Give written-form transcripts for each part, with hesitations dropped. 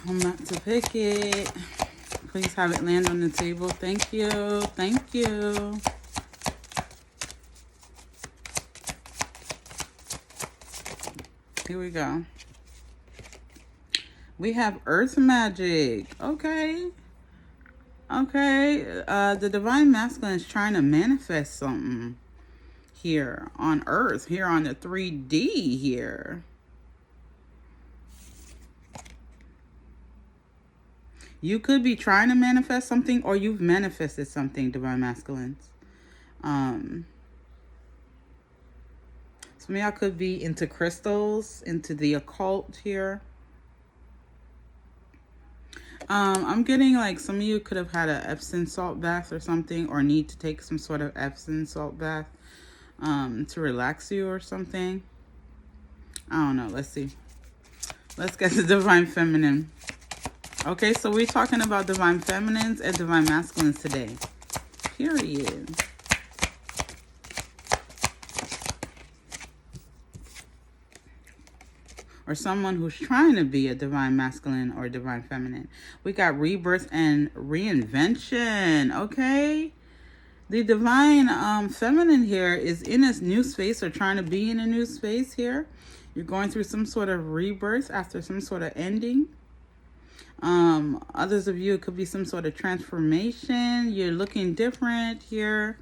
I'm not to pick it. Please have it land on the table. Thank you. Thank you. Here we go. We have Earth Magic. Okay. Okay. The Divine Masculine is trying to manifest something here on Earth, here on the 3D here. You could be trying to manifest something, or you've manifested something, Divine Masculines. Some of y'all could be into crystals, into the occult here. I'm getting like some of you could have had an Epsom salt bath or something, or need to take some sort of Epsom salt bath to relax you or something. I don't know. Let's see. Let's get to Divine Feminine. Okay, so we're talking about Divine Feminines and Divine Masculines today. Period. Or someone who's trying to be a Divine Masculine or Divine Feminine. We got rebirth and reinvention. Okay. The Divine Feminine here is in a new space, or trying to be in a new space here. You're going through some sort of rebirth after some sort of ending. Others of you, it could be some sort of transformation. You're looking different here.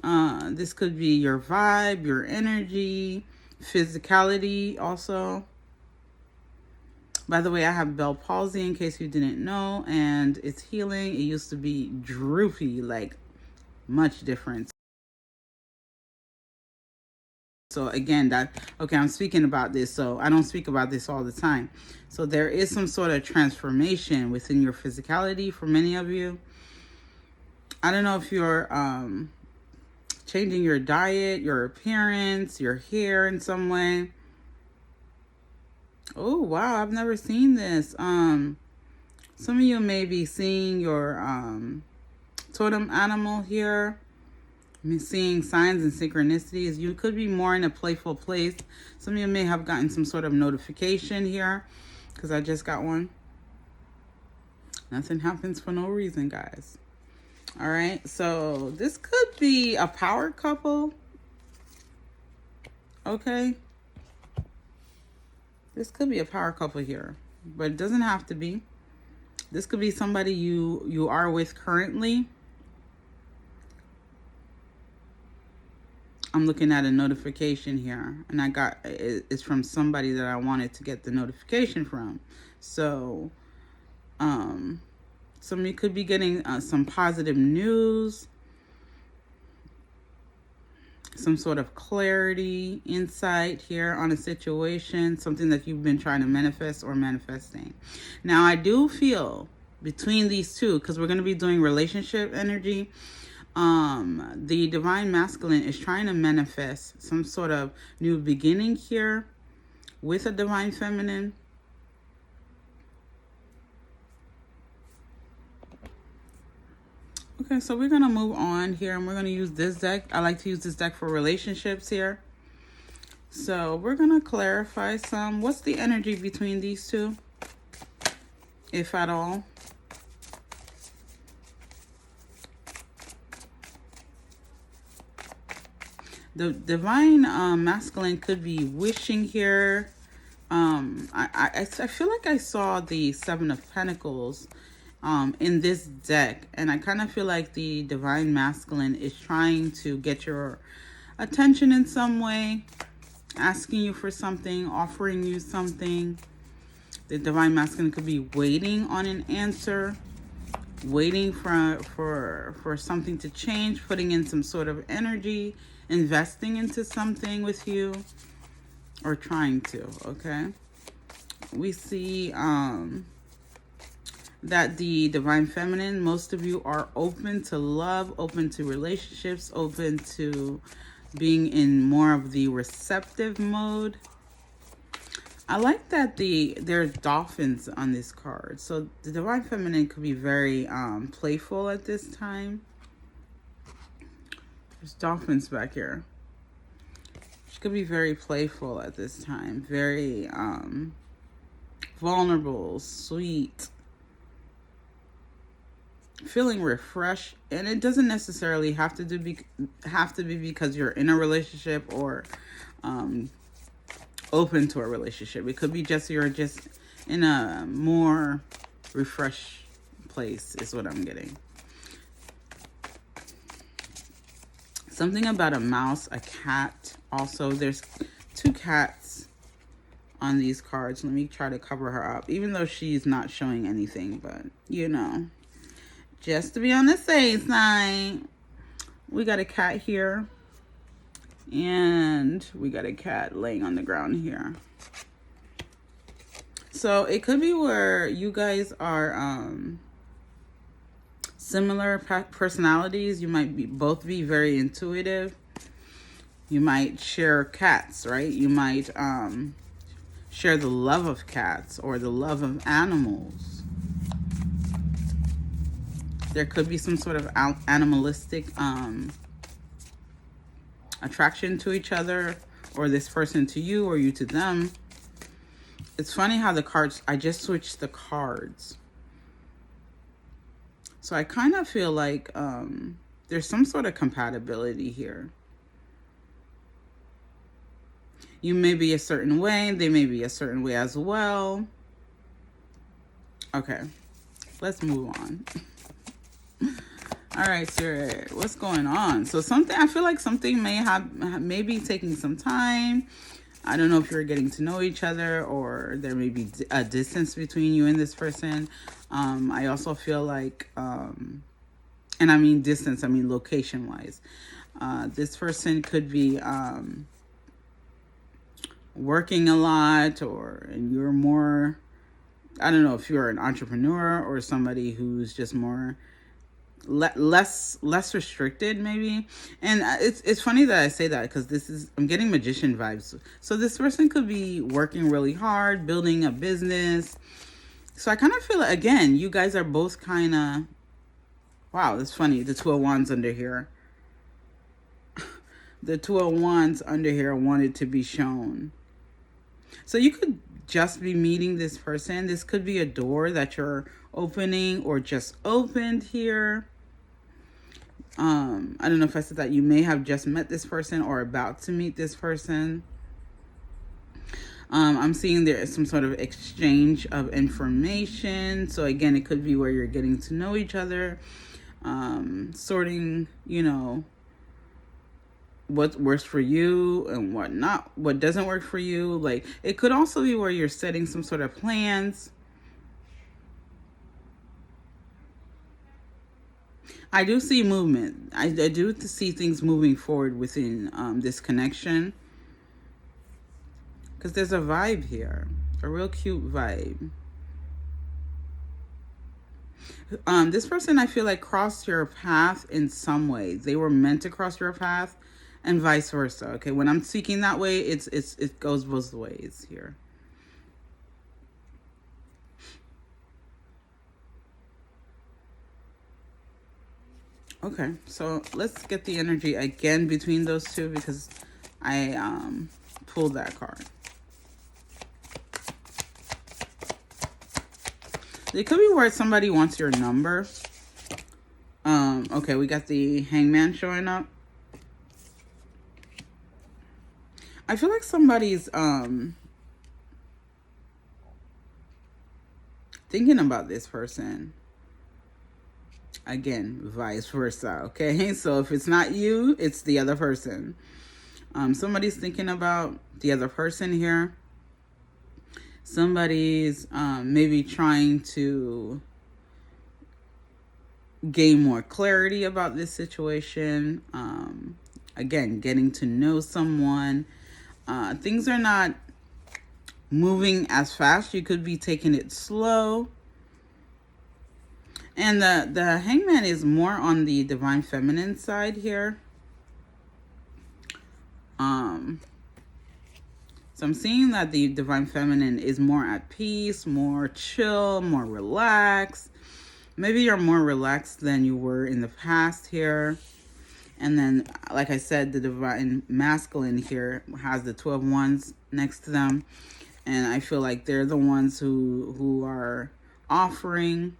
This could be your vibe, your energy, physicality also. By the way, I have Bell palsy in case you didn't know, and it's healing. It used to be droopy, like much different. So again, I'm speaking about this, so I don't speak about this all the time. So there is some sort of transformation within your physicality for many of you. I don't know if you're changing your diet, your appearance, your hair in some way. Oh, wow, I've never seen this. Some of you may be seeing your totem animal here. I'm seeing signs and synchronicities. You could be more in a playful place. Some of you may have gotten some sort of notification here, because I just got one. Nothing happens for no reason, guys. All right, so this could be a power couple. Okay. This could be a power couple here, but it doesn't have to be. This could be somebody you are with currently. I'm looking at a notification here, and I got it's from somebody that I wanted to get the notification from. So some of you could be getting some positive news, some sort of clarity, insight here on a situation, something that you've been trying to manifest or manifesting. Now, I do feel between these two, because we're going to be doing relationship energy, the Divine Masculine is trying to manifest some sort of new beginning here with a Divine Feminine. Okay, so we're going to move on here, and we're going to use this deck. I like to use this deck for relationships here. So we're going to clarify some. What's the energy between these two, if at all? The Divine Masculine could be wishing here. I feel like I saw the Seven of Pentacles in this deck, and I kind of feel like the Divine Masculine is trying to get your attention in some way, asking you for something, offering you something. The Divine Masculine could be waiting on an answer, waiting for something to change, putting in some sort of energy, investing into something with you, or trying to. Okay, we see that the Divine Feminine, most of you are open to love, open to relationships, open to being in more of the receptive mode. I like that there's dolphins on this card. So the Divine Feminine could be very playful at this time. There's dolphins back here. She could be very playful at this time. Very vulnerable, sweet, feeling refreshed. And it doesn't necessarily have to be because you're in a relationship or open to a relationship. It could be just you're just in a more refreshed place is what I'm getting. Something about a mouse, a cat. Also, there's 2 cats on these cards. Let me try to cover her up, even though she's not showing anything, but you know, just to be on the safe side. We got a cat here, and we got a cat laying on the ground here. So it could be where you guys are similar personalities. You might both be very intuitive. You might share cats, right? You might share the love of cats or the love of animals. There could be some sort of animalistic attraction to each other, or this person to you or you to them. It's funny how the cards, I just switched the cards. So I kind of feel like there's some sort of compatibility here. You may be a certain way, they may be a certain way as well. Okay, let's move on. All right, Spirit, what's going on? So I feel like something may be taking some time. I don't know if you're getting to know each other, or there may be a distance between you and this person. I also feel like, and I mean distance, I mean location-wise. This person could be working a lot, and you're more, I don't know if you're an entrepreneur or somebody who's just more less restricted maybe. And it's funny that I say that, because I'm getting magician vibes. So this person could be working really hard, building a business. So I kind of feel like, again, you guys are both kind of, wow, that's funny, the 2 of Wands under here. The 2 of Wands under here wanted to be shown. So you could just be meeting this person. This could be a door that you're opening or just opened here. I don't know if I said that. You may have just met this person or about to meet this person. I'm seeing there is some sort of exchange of information. So again, it could be where you're getting to know each other, sorting, what works for you and what doesn't work for you. Like, it could also be where you're setting some sort of plans. I do see movement. I do see things moving forward within this connection, because there's a vibe here, a real cute vibe. This person, I feel like, crossed your path in some way. They were meant to cross your path, and vice versa. Okay, when I'm speaking that way, it goes both ways here. Okay, so let's get the energy again between those two, because I pulled that card. It could be where somebody wants your number. Okay, we got the Hangman showing up. I feel like somebody's thinking about this person. Again, vice versa, okay? So if it's not you, it's the other person. Somebody's thinking about the other person here. Somebody's maybe trying to gain more clarity about this situation. Again, getting to know someone. Things are not moving as fast. You could be taking it slow. And the Hangman is more on the divine feminine side here. So I'm seeing that the divine feminine is more at peace, more chill, more relaxed. Maybe you're more relaxed than you were in the past here. And then, like I said, the divine masculine here has the 2 of Wands next to them. And I feel like they're the ones who are offering.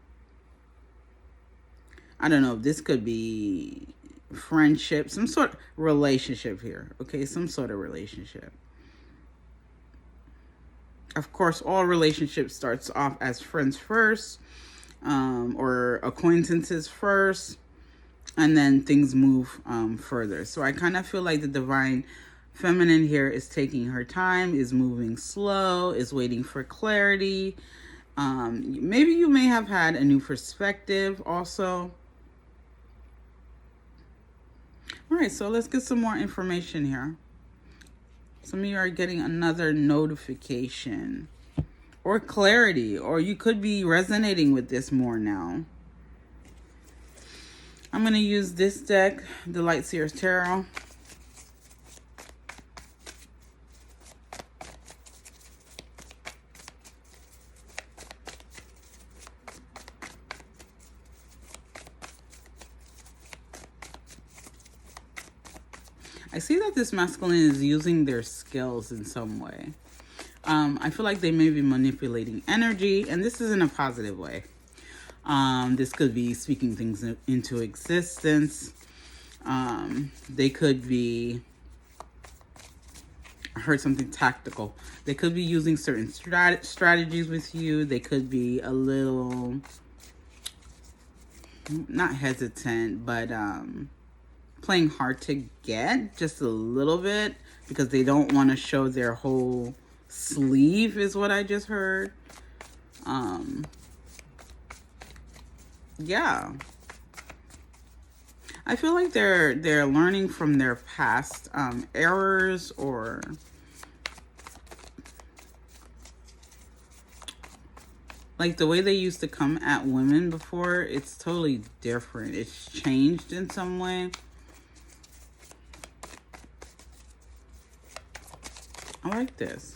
I don't know, this could be friendship, some sort of relationship here. Okay, some sort of relationship. Of course, all relationships starts off as friends first, or acquaintances first, and then things move further. So I kind of feel like the divine feminine here is taking her time, is moving slow, is waiting for clarity. Maybe you may have had a new perspective also. All right, so let's get some more information here. Some of you are getting another notification or clarity, or you could be resonating with this more now. I'm going to use this deck, the Light Seers Tarot. I see that this masculine is using their skills in some way. I feel like they may be manipulating energy, and this is in a positive way. This could be speaking things into existence. They could be, I heard something tactical. They could be using certain strategies with you. They could be a little, not hesitant, but playing hard to get just a little bit because they don't want to show their whole sleeve is what I just heard. Yeah. I feel like they're learning from their past errors, or like the way they used to come at women before. It's totally different. It's changed in some way. I like this.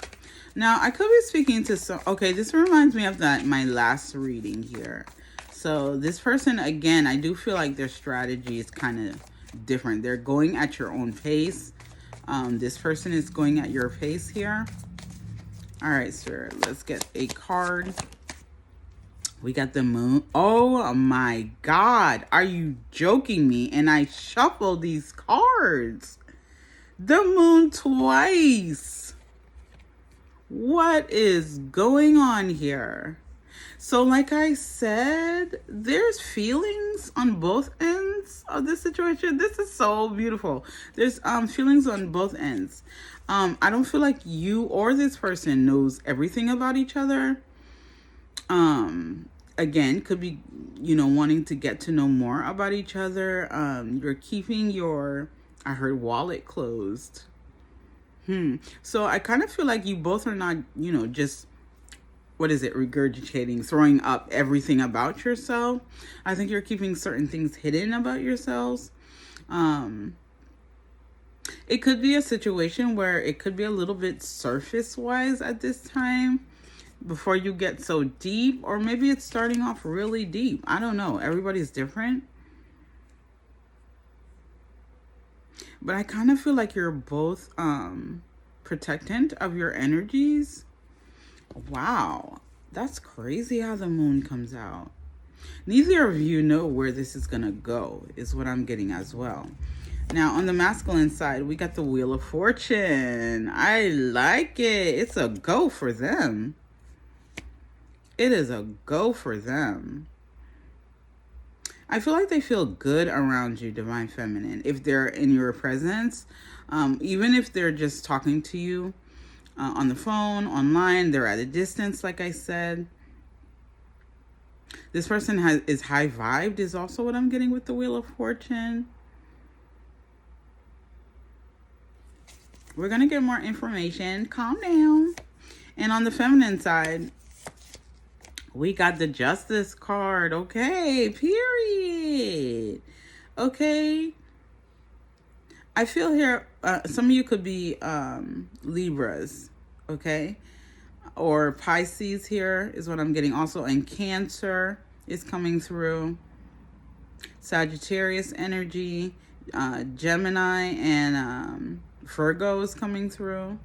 Now, I could be speaking to some... Okay, this reminds me of my last reading here. So, this person, again, I do feel like their strategy is kind of different. They're going at your own pace. This person is going at your pace here. All right, sir. Let's get a card. We got the moon. Oh, my God. Are you joking me? And I shuffled these cards. The moon twice. What is going on here? So like I said, there's feelings on both ends of this situation. This is so beautiful. There's feelings on both ends. I don't feel like you or this person knows everything about each other. Again, could be, wanting to get to know more about each other. You're keeping your, I heard, wallet closed. So I kind of feel like you both are not, just, regurgitating, throwing up everything about yourself. I think you're keeping certain things hidden about yourselves. It could be a situation where it could be a little bit surface-wise at this time before you get so deep, or maybe it's starting off really deep. I don't know. Everybody's different. But I kind of feel like you're both protectant of your energies. Wow. That's crazy how the moon comes out. Neither of you know where this is going to go, is what I'm getting as well. Now, on the masculine side, we got the Wheel of Fortune. I like it. It's a go for them. It is a go for them. I feel like they feel good around you, Divine Feminine, if they're in your presence. Even if they're just talking to you on the phone, online, they're at a distance, like I said. This person is high-vibed, is also what I'm getting with the Wheel of Fortune. We're going to get more information. Calm down. And on the feminine side, we got the Justice card. Okay, period. Okay. I feel here, some of you could be Libras, okay? Or Pisces here is what I'm getting also. And Cancer is coming through. Sagittarius energy, Gemini, and Virgo is coming through.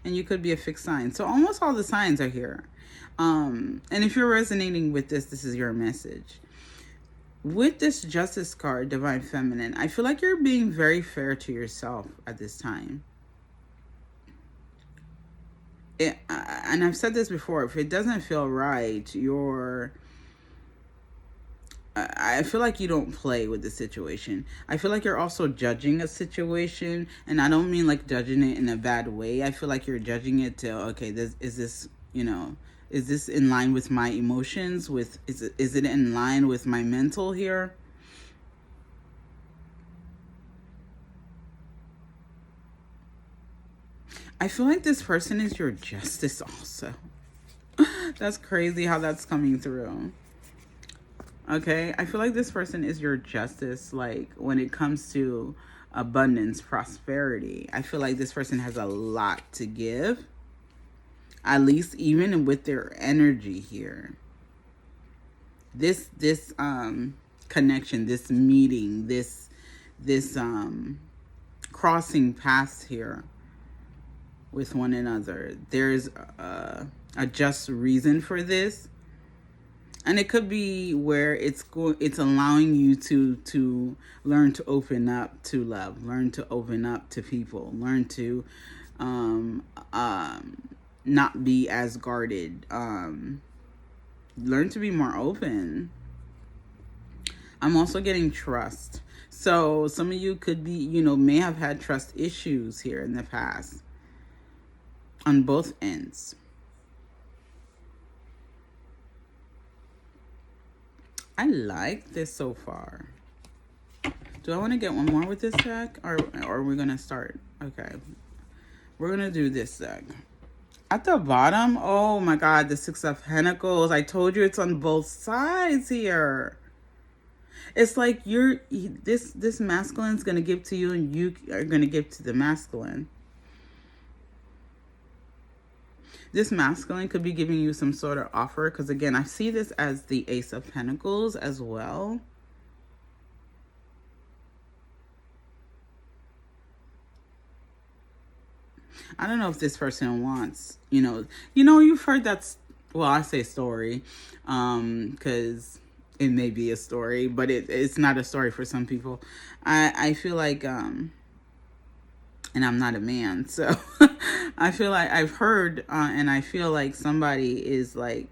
and you could be a fixed sign. So almost all the signs are here. And if you're resonating with this, this is your message. With this Justice card, Divine Feminine, I feel like you're being very fair to yourself at this time. And I've said this before, if it doesn't feel right, I feel like you don't play with the situation. I feel like you're also judging a situation, and I don't mean like judging it in a bad way. I feel like you're judging it to, okay, is this in line with my emotions? Is it in line with my mental here? I feel like this person is your justice also. That's crazy how that's coming through. Okay, I feel like this person is your justice, like when it comes to abundance, prosperity. I feel like this person has a lot to give, at least even with their energy here. This connection, this meeting, this crossing paths here with one another. There's a just reason for this. And it could be where it's allowing you to learn to open up to love, learn to open up to people, learn to not be as guarded, learn to be more open. I'm also getting trust. So some of you could be, may have had trust issues here in the past on both ends. I like this so far. Do I want to get one more with this deck? Or are we going to start? Okay. We're going to do this deck. At the bottom, oh my God, the Six of Pentacles. I told you it's on both sides here. It's like this masculine's going to give to you and you are going to give to the masculine. This masculine could be giving you some sort of offer, because again, I see this as the Ace of Pentacles as well. I don't know if this person wants, you've heard that's, well, I say story, because it may be a story, but it's not a story for some people. I feel like, and I'm not a man, so I feel like I've heard, and I feel like somebody is like,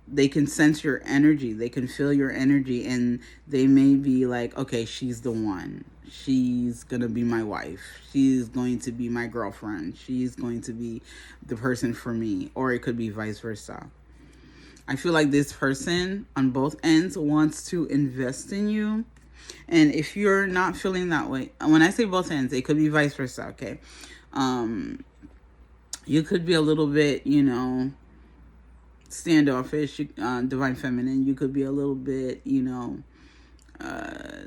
they can sense your energy, they can feel your energy, and they may be like, okay, she's the one. She's going to be my wife. She's going to be my girlfriend. She's going to be the person for me, or it could be vice versa. I feel like this person on both ends wants to invest in you. And if you're not feeling that way, when I say both ends, it could be vice versa, okay? You could be a little bit, standoffish, Divine Feminine. You could be a little bit,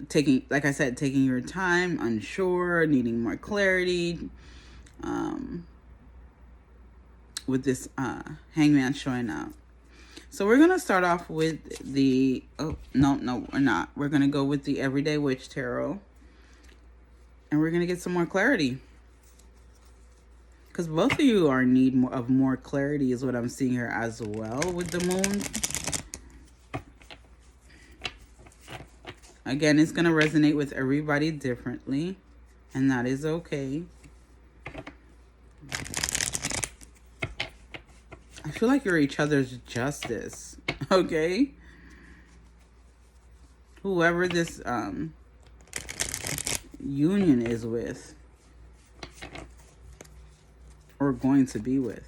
taking, like I said, taking your time, unsure, needing more clarity, with this Hangman showing up. So we're going to start off with the, no, we're not. We're going to go with the Everyday Witch Tarot. And we're going to get some more clarity. Because both of you are in need of more clarity is what I'm seeing here as well with the moon. Again, it's going to resonate with everybody differently. And that is okay. I feel like you're each other's justice, okay? Whoever this union is with, or going to be with.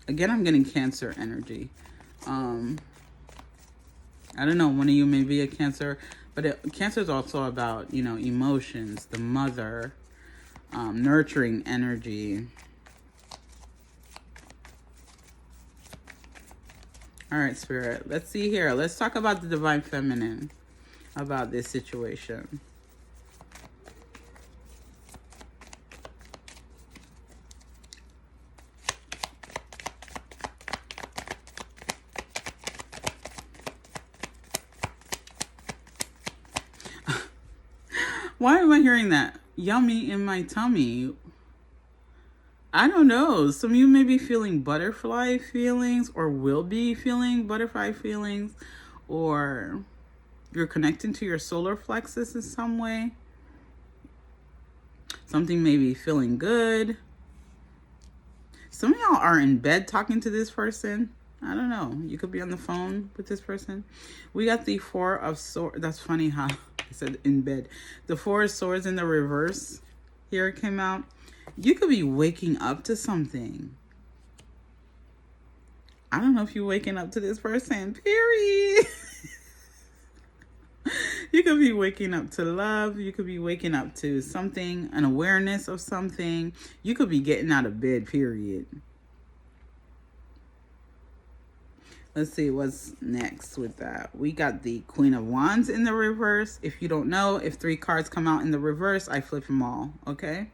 Again, I'm getting Cancer energy. I don't know, one of you may be a Cancer, but Cancer is also about, emotions, the mother, nurturing energy. All right, Spirit. Let's see here. Let's talk about the Divine Feminine, about this situation. Why am I hearing that? yummy in my tummy. I don't know. Some of you may be feeling butterfly feelings or will be feeling butterfly feelings, or you're connecting to your solar plexus in some way. Something may be feeling good. Some of y'all are in bed talking to this person. I don't know. You could be on the phone with this person. We got the Four of Swords. That's funny how I said in bed. The Four of Swords in the reverse. Here it came out. You could be waking up to something. I don't know if you're waking up to this person. Period. You could be waking up to love. You could be waking up to something, an awareness of something. You could be getting out of bed, period. Let's see what's next with that. We got the Queen of Wands in the reverse. If you don't know, if 3 cards come out in the reverse, I flip them all, okay?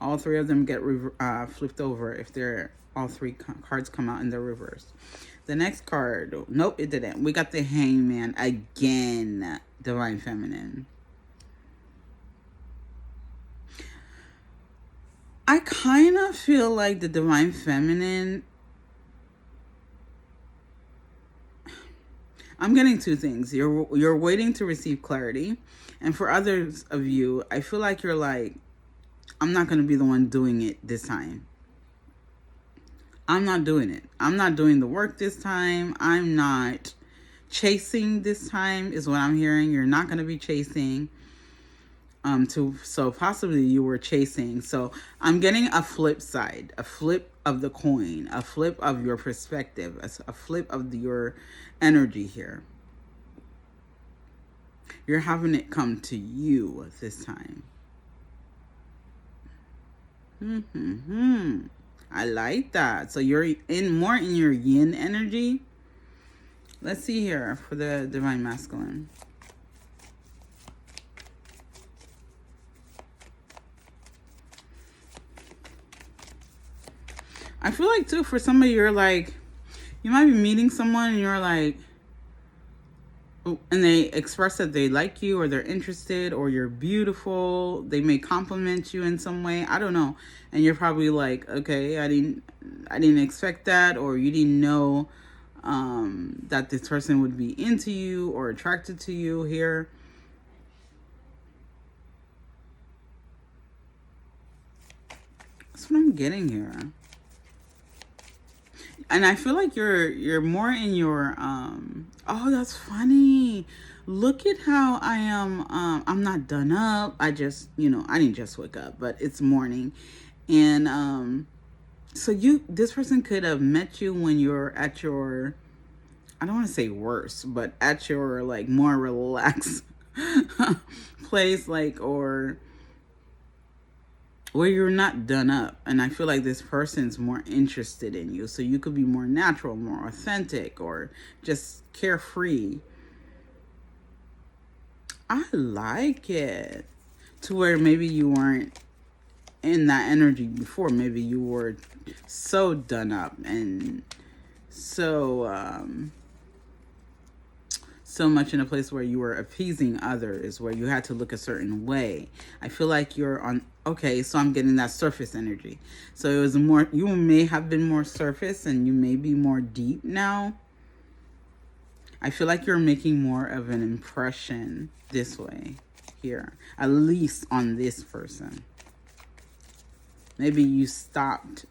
All 3 of them get flipped over if they're all 3 cards come out in the reverse. The next card, nope, it didn't. We got the Hangman again, Divine Feminine. I kind of feel like the Divine Feminine, I'm getting 2 things. You're waiting to receive clarity. And for others of you, I feel like you're like, I'm not going to be the one doing it this time. I'm not doing it. I'm not doing the work this time. I'm not chasing this time is what I'm hearing. You're not going to be chasing. So possibly you were chasing. So I'm getting a flip side, a flip of the coin, a flip of your perspective, a flip of your energy here. You're having it come to you this time. I like that. So you're more in your yin energy. Let's see here for the Divine Masculine. I feel like too, for some of you, you're like, you might be meeting someone and you're like, and they express that they like you or they're interested or you're beautiful. They may compliment you in some way. I don't know. And you're probably like, okay, I didn't expect that, or you didn't know that this person would be into you or attracted to you here. That's what I'm getting here. And I feel like you're more in your oh, that's funny. Look at how I am. I'm not done up. I just, I didn't just wake up, but it's morning. And so this person could have met you when you're at your, I don't want to say worse, but at your like more relaxed place, like, or where you're not done up. And I feel like this person's more interested in you. So you could be more natural, more authentic, or just carefree. I like it. To where maybe you weren't in that energy before. Maybe you were so done up and so much in a place where you were appeasing others, where you had to look a certain way. I feel like you're on, okay, so I'm getting that surface energy. So it was more, you may have been more surface and you may be more deep now. I feel like you're making more of an impression this way here, at least on this person. Maybe you stopped,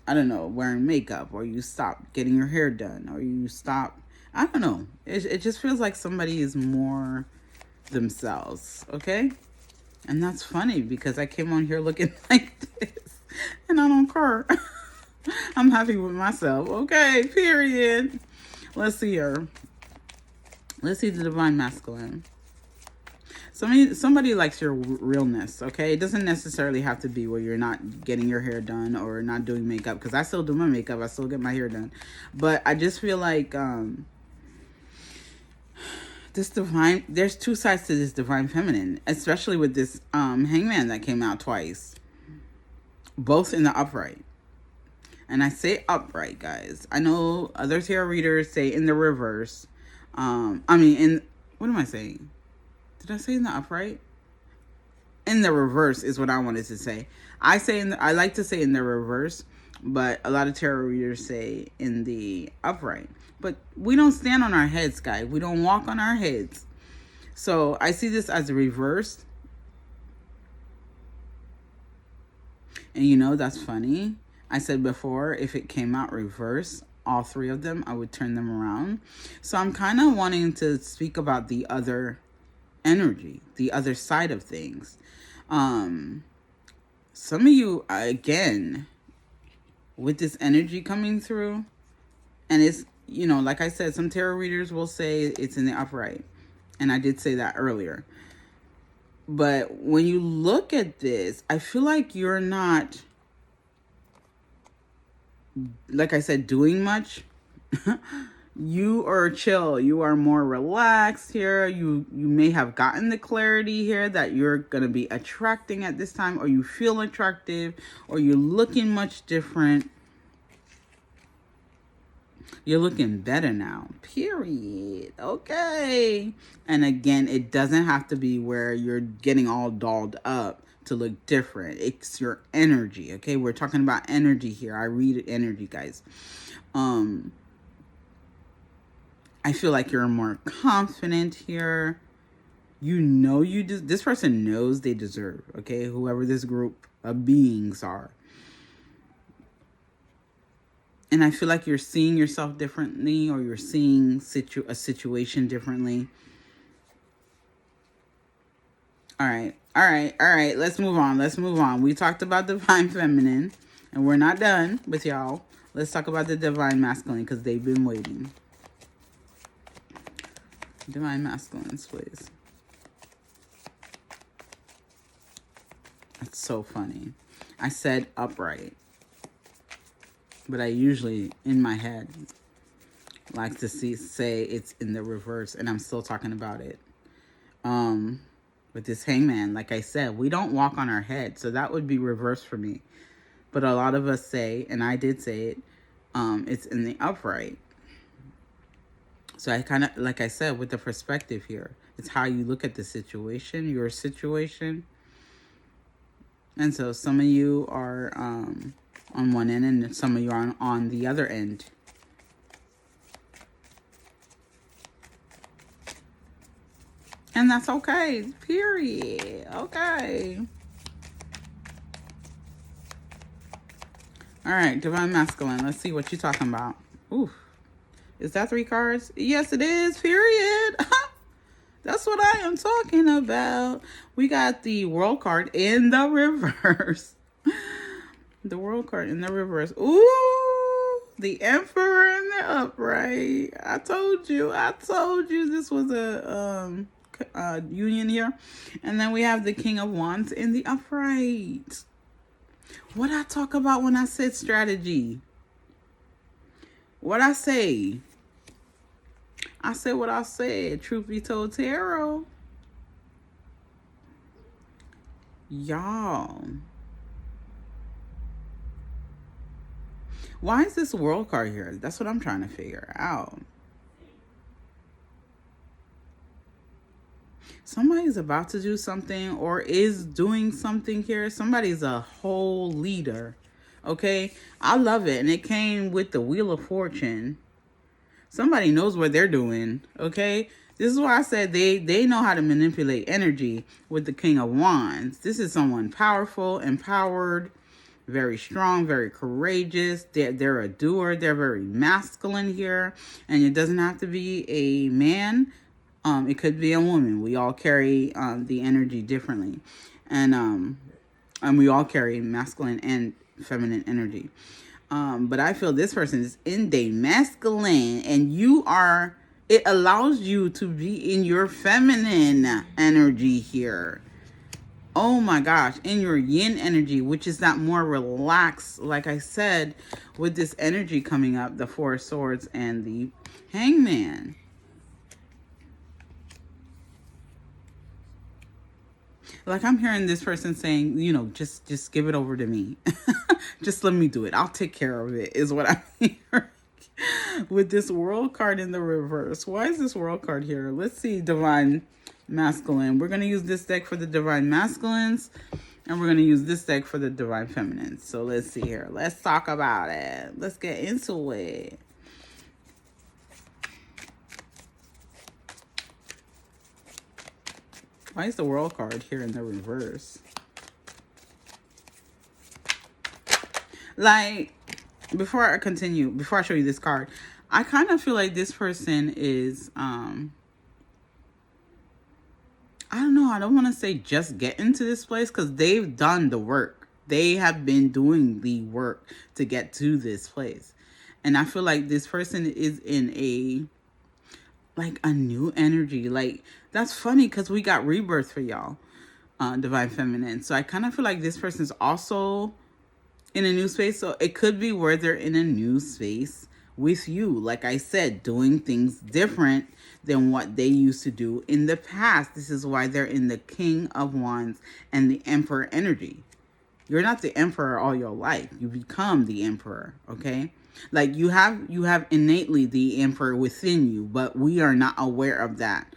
I don't know, wearing makeup, or you stopped getting your hair done, or you stopped, I don't know. It just feels like somebody is more themselves, okay? And that's funny because I came on here looking like this and I don't care. I'm happy with myself, okay? Period. Let's see her. Let's see the Divine Masculine. Somebody likes your realness, okay? It doesn't necessarily have to be where you're not getting your hair done or not doing makeup, because I still do my makeup. I still get my hair done. But I just feel like there's 2 sides to this Divine Feminine, especially with this Hangman that came out twice. Both in the upright. And I say upright, guys. I know other tarot readers say in the reverse. What am I saying? Did I say in the upright? In the reverse is what I wanted to say. I like to say in the reverse, but a lot of tarot readers say in the upright. But we don't stand on our heads, guys. We don't walk on our heads. So I see this as a reverse. And you know, that's funny. I said before, if it came out reverse, all three of them, I would turn them around. So I'm kind of wanting to speak about the other energy, the other side of things. Some of you, again, with this energy coming through, and it's, you know, like I said, some tarot readers will say it's in the upright. And I did say that earlier. But when you look at this, I feel like you're not, like I said, doing much. You are chill. You are more relaxed here. You may have gotten the clarity here that you're going to be attracting at this time, or you feel attractive, or you're looking much different. You're looking better now, period. Okay. And again, it doesn't have to be where you're getting all dolled up to look different. It's your energy, okay? We're talking about energy here. I read energy, guys. I feel like you're more confident here. You know this person knows they deserve, okay? Whoever this group of beings are. And I feel like you're seeing yourself differently, or you're seeing a situation differently. All right. Let's move on. We talked about divine feminine, and we're not done with y'all. Let's talk about the divine masculine, because they've been waiting. Divine masculines, please. That's so funny. I said upright, but I usually, in my head, like to say it's in the reverse, and I'm still talking about it. With this hangman, like I said, we don't walk on our head, so that would be reverse for me. But a lot of us say, and I did say it, it's in the upright. So I kind of, like I said, with the perspective here, it's how you look at the situation, your situation. And so some of you are on one end, and some of you are on the other end. And that's okay, period. Okay. All right, divine masculine. Let's see what you're talking about. Ooh. Is that 3 cards? Yes, it is, period. That's what I am talking about. We got the world card in the reverse. The world card in the reverse. Ooh, the emperor in the upright. I told you this was a union here. And then we have the king of wands in the upright. What I talk about when I said strategy? What I say? I said what I said. Truth be told, tarot. Y'all. Why is this world card here? That's what I'm trying to figure out. Somebody's about to do something, or is doing something here. Somebody's a whole leader. Okay? I love it. And it came with the Wheel of Fortune. Somebody knows what they're doing. Okay? This is why I said they know how to manipulate energy with the King of Wands. This is someone powerful, empowered, very strong, very courageous. They're a doer. They're very masculine here. And it doesn't have to be a man. It could be a woman. We all carry the energy differently. And we all carry masculine and feminine energy. But I feel this person is in the masculine, and it allows you to be in your feminine energy here. Oh my gosh, in your yin energy, which is that more relaxed, like I said, with this energy coming up, the Four of Swords and the Hangman. Like I'm hearing this person saying, you know, just give it over to me. Just let me do it. I'll take care of it, is what I'm hearing. With this world card in the reverse. Why is this world card here? Let's see, divine masculine. We're going to use this deck for the divine masculines, and we're going to use this deck for the divine feminines. So let's see here. Let's talk about it. Let's get into it. Why is the world card here in the reverse? Like, before I continue, before I show you this card, I kind of feel like this person is, I don't know, I don't want to say just get into this place, because they've done the work. They have been doing the work to get to this place. And I feel like this person is in a new energy. Like, that's funny because we got rebirth for y'all, divine feminine. So I kind of feel like this person's also in a new space. So it could be where they're in a new space with you. Like I said, doing things different than what they used to do in the past. This is why they're in the King of Wands and the Emperor energy. You're not the emperor all your life. You become the emperor, okay? Like you have innately the emperor within you, but we are not aware of that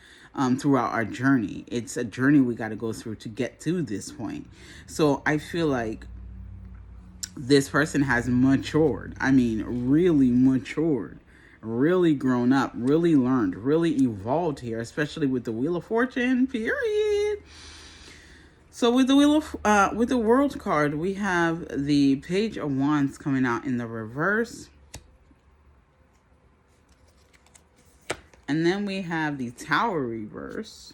throughout our journey. It's a journey we got to go through to get to this point. So I feel like this person has matured. I mean, really matured, really grown up, really learned, really evolved here, especially with the Wheel of Fortune, period. So with the with the World card, we have the Page of Wands coming out in the reverse. And then we have the Tower reverse.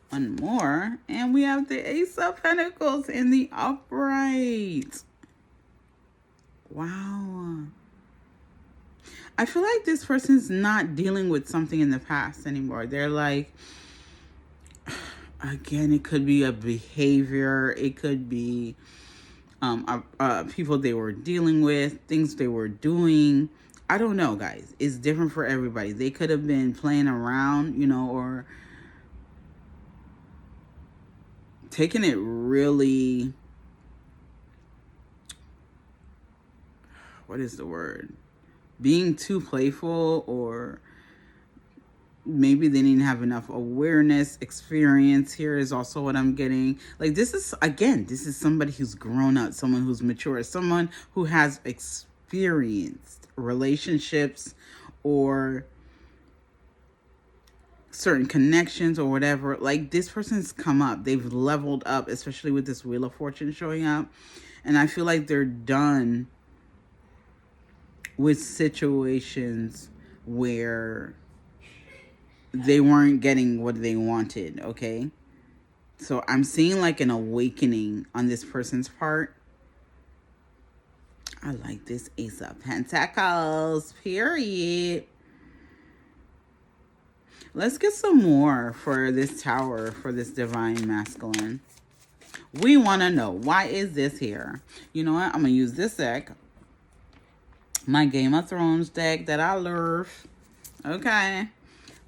One more. And we have the Ace of Pentacles in the upright. Wow. I feel like this person's not dealing with something in the past anymore. They're like, again, it could be a behavior. It could be people they were dealing with, things they were doing. I don't know, guys. It's different for everybody. They could have been playing around, you know, or taking it really, what is the word? Being too playful, or maybe they didn't have enough awareness, experience. Here is also what I'm getting. Like, this is, again, this is somebody who's grown up, someone who's mature, someone who has experienced relationships or certain connections or whatever. Like, this person's come up. They've leveled up, especially with this Wheel of Fortune showing up. And I feel like they're done with situations where they weren't getting what they wanted, okay? So I'm seeing like an awakening on this person's part. I like this Ace of Pentacles, period. Let's get some more for this Tower, for this divine masculine. We want to know, why is this here? You know what? I'm going to use this deck. My Game of Thrones deck that I love. Okay.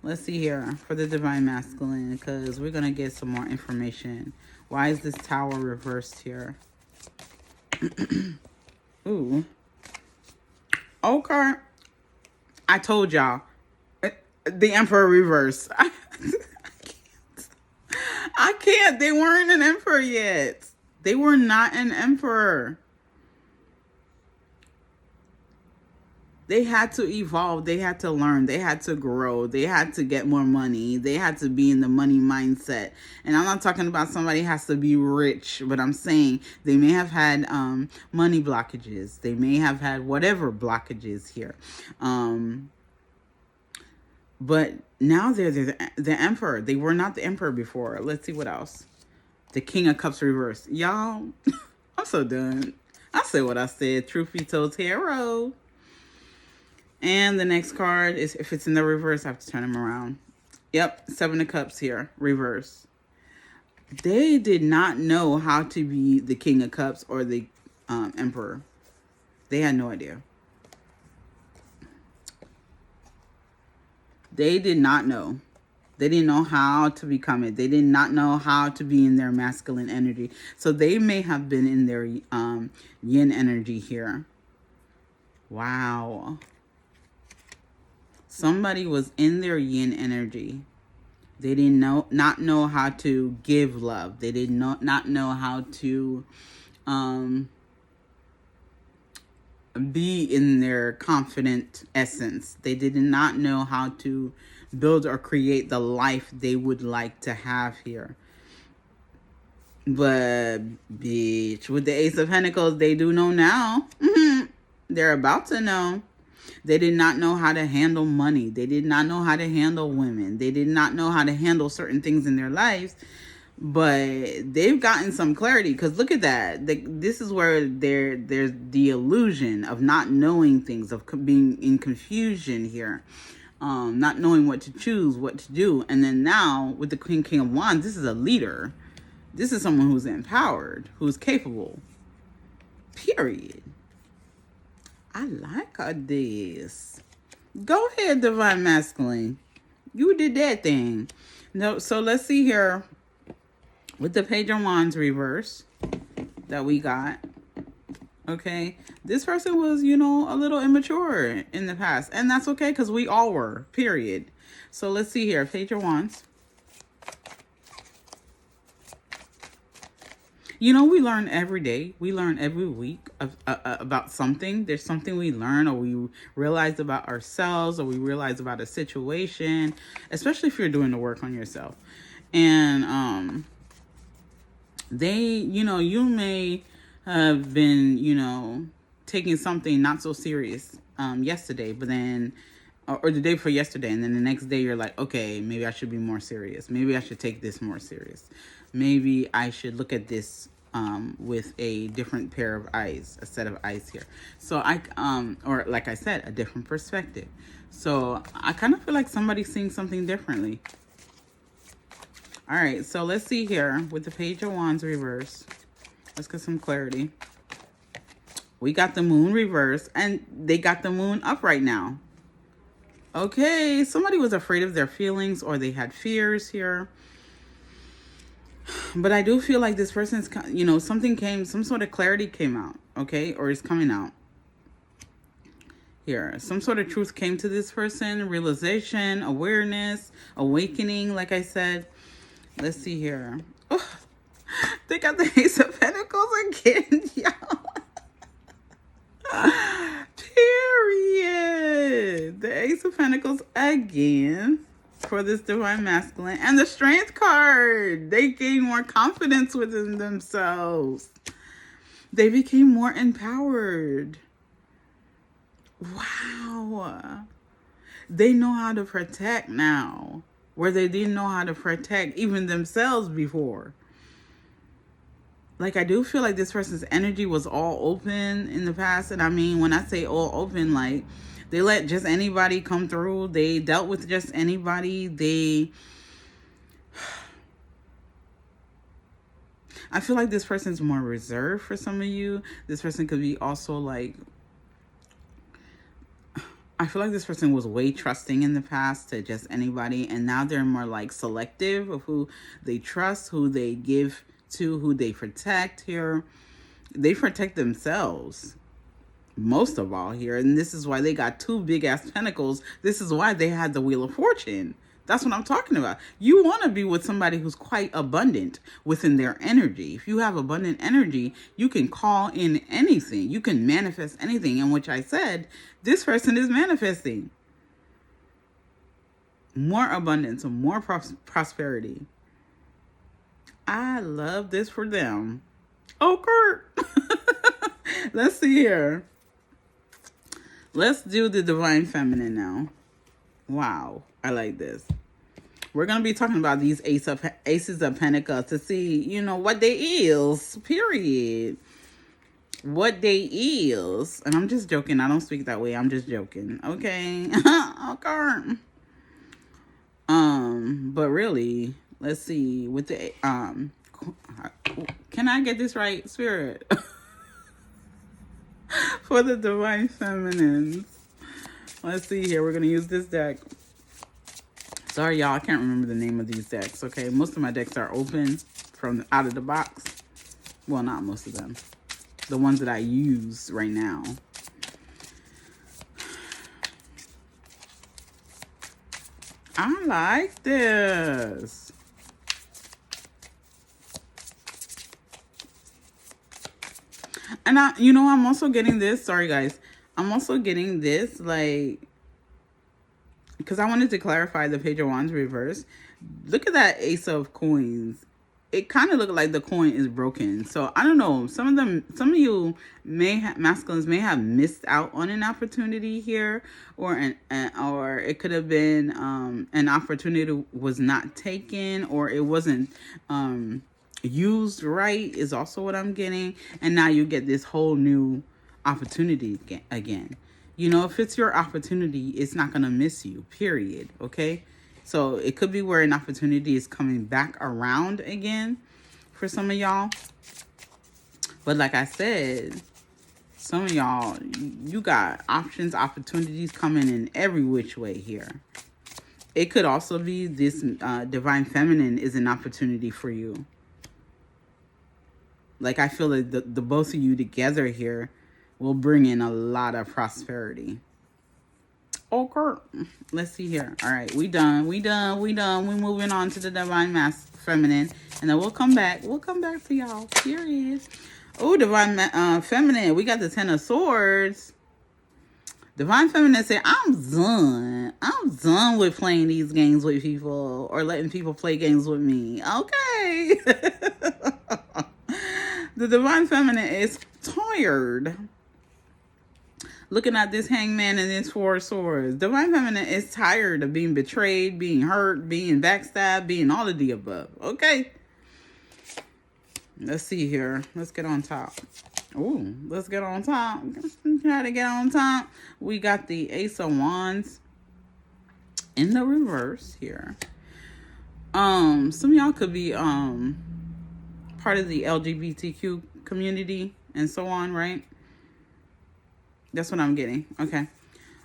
Let's see here for the divine masculine, because we're going to get some more information. Why is this Tower reversed here? Ooh. Okay. I told y'all. The Emperor reverse. I can't. They weren't an emperor yet. They were not an emperor. They had to evolve. They had to learn. They had to grow. They had to get more money. They had to be in the money mindset. And I'm not talking about somebody has to be rich, but I'm saying they may have had money blockages. They may have had whatever blockages here. But now they're the emperor. They were not the emperor before. Let's see what else. The King of Cups reverse. Y'all, I'm so done. I said what I said. Truth be told, tarot. And the next card is, if it's in the reverse, I have to turn them around. Yep, Seven of Cups here, reverse. They did not know how to be the King of Cups or the Emperor. They had no idea. They did not know. They didn't know how to become it. They did not know how to be in their masculine energy. So they may have been in their yin energy here. Wow. Somebody was in their yin energy. They did not know how to give love. They did not know how to um, be in their confident essence. They did not know how to build or create the life they would like to have here. But, bitch, with the Ace of Pentacles, they do know now. They're about to know. They did not know how to handle money. They did not know how to handle women. They did not know how to handle certain things in their lives. But they've gotten some clarity, because look at that. This is where there's the illusion of not knowing things, of being in confusion here. Not knowing what to choose, what to do. And then now with the King of Wands, this is a leader. This is someone who's empowered, who's capable. Period. I like this. Go ahead, Divine Masculine. You did that thing. No, so let's see here with the Page of Wands reverse that we got. Okay. This person was, a little immature in the past. And that's okay, because we all were. Period. So let's see here. Page of Wands. We learn every day. We learn every week about something. There's something we learn, or we realize about ourselves, or we realize about a situation, especially if you're doing the work on yourself. And you may have been, taking something not so serious yesterday, but then, or the day before yesterday, and then the next day you're like, okay, maybe I should be more serious. Maybe I should take this more serious. Maybe I should look at this with a different pair of eyes, a set of eyes here. So or like I said, a different perspective. So I kind of feel like somebody's seeing something differently. All right, so let's see here with the Page of Wands reverse. Let's get some clarity. We got the Moon reverse, and they got the Moon up right now. Okay, somebody was afraid of their feelings, or they had fears here. But I do feel like this person's, some sort of clarity came out, okay? Or is coming out. Here, some sort of truth came to this person, realization, awareness, awakening, like I said. Let's see here. Oh, they got the Ace of Pentacles again, y'all. Period. The Ace of Pentacles again for this Divine Masculine. And the Strength card. They gained more confidence within themselves. They became more empowered. Wow. They know how to protect now, where they didn't know how to protect even themselves before. Like, I do feel like this person's energy was all open in the past. And I mean, when I say all open, like, they let just anybody come through. They dealt with just anybody. I feel like this person's more reserved for some of you. This person could be also like, I feel like this person was way trusting in the past to just anybody. And now they're more like selective of who they trust, who they give to, who they protect here. They protect themselves most of all here. And this is why they got two big ass pentacles. This is why they had the Wheel of Fortune. That's what I'm talking about. You want to be with somebody who's quite abundant within their energy. If you have abundant energy, you can call in anything. You can manifest anything. And which I said, this person is manifesting more abundance and more prosperity. I love this for them. Oh, Kurt. Let's see here. Let's do the Divine Feminine now. Wow. I like this. We're going to be talking about these Aces of Pentacles to see, what they is. Period. What they is. And I'm just joking. I don't speak that way. I'm just joking. Okay. Okay. But really, let's see with the can I get this right, Spirit? For the Divine Feminines. Let's see here. We're going to use this deck. Sorry, y'all. I can't remember the name of these decks, okay? Most of my decks are open from out of the box. Well, not most of them. The ones that I use right now. I like this. And I'm also getting this. Sorry, guys. I'm also getting this, like, because I wanted to clarify the Page of Wands reverse. Look at that Ace of Coins. It kind of looked like the coin is broken. So I don't know. Some of you masculines may have missed out on an opportunity here, or or it could have been an opportunity was not taken, or it wasn't used right. Is also what I'm getting, and now you get this whole new opportunity again. If it's your opportunity, it's not gonna miss you. Period. Okay. So it could be where an opportunity is coming back around again for some of y'all. But like I said, some of y'all, you got options, opportunities coming in every which way here. It could also be this divine feminine is an opportunity for you. Like I feel like the both of you together here will bring in a lot of prosperity. Okay, let's see here. All right, we done. We moving on to the divine feminine, and then we'll come back to y'all. Period. Oh, divine feminine. We got the Ten of Swords. Divine feminine say, I'm done with playing these games with people or letting people play games with me. Okay. The divine feminine is tired. Looking at this hangman and this Four of Swords. Divine feminine is tired of being betrayed, being hurt, being backstabbed, being all of the above. Okay. Let's see here. Let's get on top. Ooh, let's get on top. Try to get on top. We got the Ace of Wands in the reverse here. Some of y'all could be part of the LGBTQ community and so on, right? That's what I'm getting. Okay.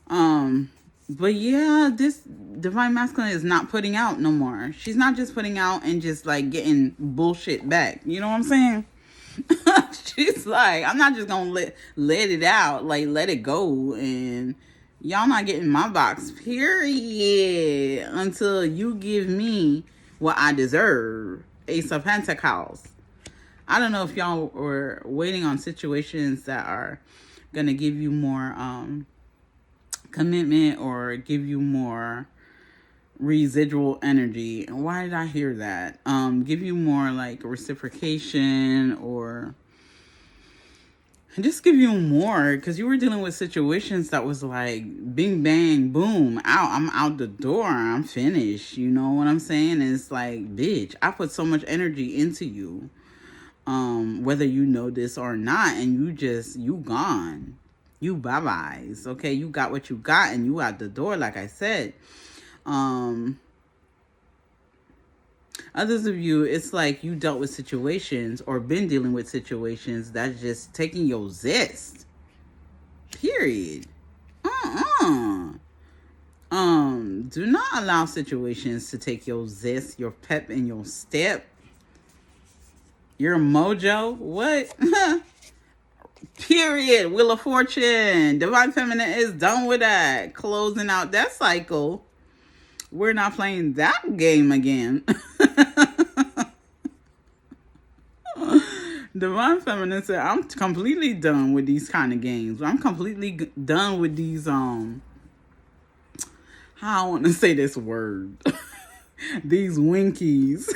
But yeah, this divine masculine is not putting out no more. She's not just putting out and just like getting bullshit back. You know what I'm saying? She's like, I'm not just gonna let it out, like let it go, and y'all not getting my box, period, until you give me what I deserve. Ace of Pentacles. I don't know if y'all were waiting on situations that are gonna give you more commitment or give you more residual energy. Why did I hear that? Give you more like reciprocation, or just give you more, because you were dealing with situations that was like bing bang boom, out, I'm out the door, I'm finished. You know what I'm saying? And it's like, bitch, I put so much energy into you, whether you know this or not, and you gone. You bye-byes, okay? You got what you got and you out the door, like I said. Others of you, it's like you dealt with situations or been dealing with situations that's just taking your zest. Period. Do not allow situations to take your zest, your pep, and your step. Your mojo. What? Period. Wheel of Fortune. Divine feminine is done with that. Closing out that cycle. We're not playing that game again. Divine feminine said, I'm completely done with these kind of games. I'm completely done with these how I want to say this word. These winkies.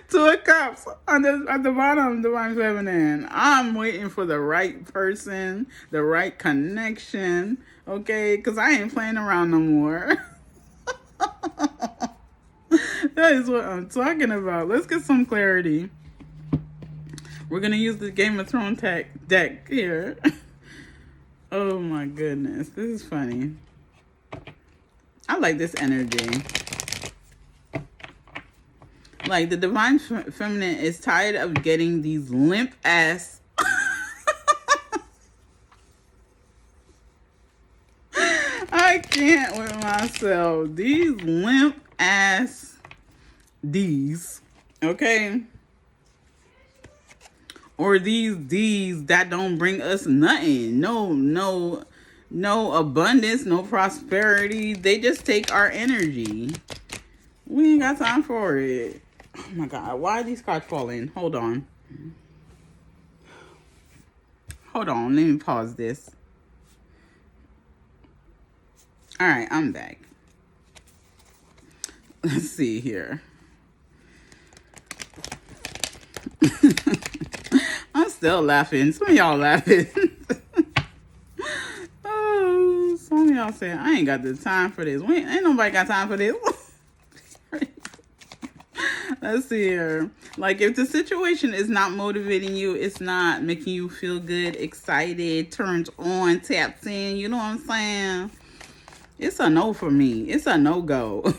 Two of Cups at the bottom, divine feminine. I'm waiting for the right person, the right connection, okay? Because I ain't playing around no more. That is what I'm talking about. Let's get some clarity. We're going to use the Game of Thrones deck here. Oh my goodness. This is funny. I like this energy. Like, the divine feminine is tired of getting these limp ass I can't with myself. These limp ass D's, okay? Or these D's that don't bring us nothing. No no abundance, no prosperity. They just take our energy. We ain't got time for it. Oh my God, why are these cards falling? Hold on. Hold on, let me pause this. All right, I'm back. Let's see here. I'm still laughing. Some of y'all laughing. Oh, some of y'all saying, I ain't got the time for this. Ain't nobody got time for this. Let's see here. Like, if the situation is not motivating you, it's not making you feel good, excited, turned on, taps in, you know what I'm saying? It's a no for me. It's a no-go.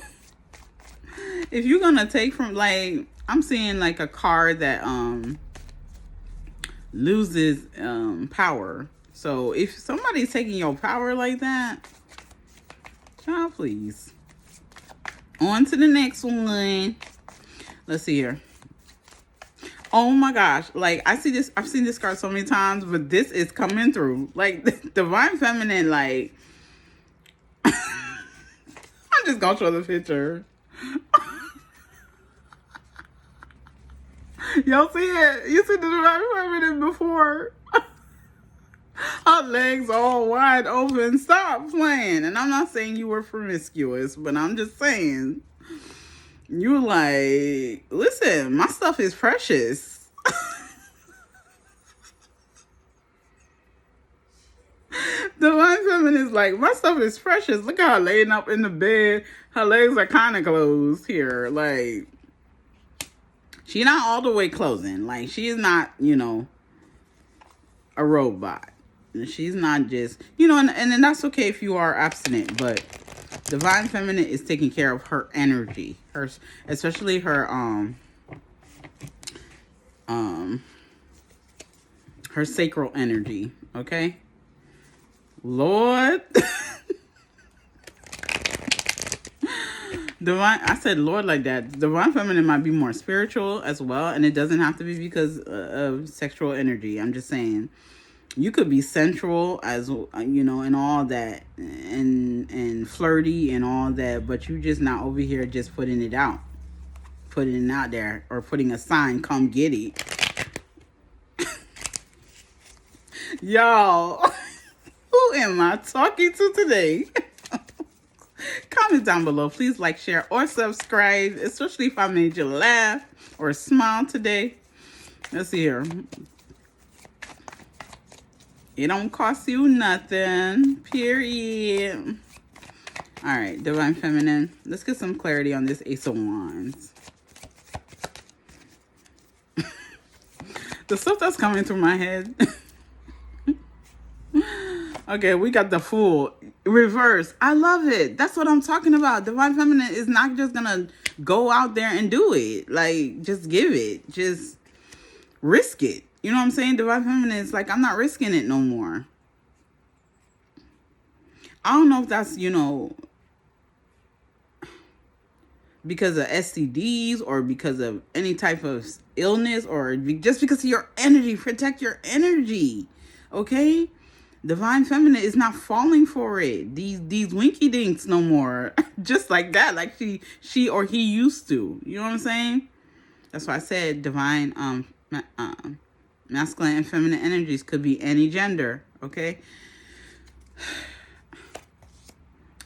If you're going to take from, like, I'm seeing like a card that loses power. So if somebody's taking your power like that, child, please. On to the next one. Let's see here. Oh my gosh. Like, I've seen this card so many times, but this is coming through. Like, Divine Feminine, like, I'm just gonna show the picture. Y'all see it? You see the Divine Feminine before? Her legs all wide open. Stop playing. And I'm not saying you were promiscuous, but I'm just saying, you like, listen, my stuff is precious. Divine Feminine is like, my stuff is precious. Look at her laying up in the bed. Her legs are kind of closed here. Like, she's not all the way closing. Like, she is not, you know, a robot. She's not just, you know, and then that's okay if you are abstinent, but Divine Feminine is taking care of her energy, her, especially her her sacral energy. Okay, Lord. Divine, I said Lord like that. Divine Feminine might be more spiritual as well, and it doesn't have to be because of sexual energy. I'm just saying, you could be sensual as, you know, and all that, and flirty and all that, but you just not over here just putting it out there, or putting a sign, come get it. Y'all, who am I talking to today? Comment down below. Please like, share, or subscribe, especially if I made you laugh or smile today. Let's see here. It don't cost you nothing, period. All right, Divine Feminine. Let's get some clarity on this Ace of Wands. The stuff that's coming through my head. Okay, we got the Fool. Reverse. I love it. That's what I'm talking about. Divine Feminine is not just going to go out there and do it. Like, just give it. Just risk it. You know what I'm saying? Divine Feminine is like, I'm not risking it no more. I don't know if that's, you know, because of STDs or because of any type of illness, or just because of your energy. Protect your energy. Okay? Divine Feminine is not falling for it. These winky dinks no more. Just like that. Like she or he used to. You know what I'm saying? That's why I said divine masculine and feminine energies could be any gender. Okay?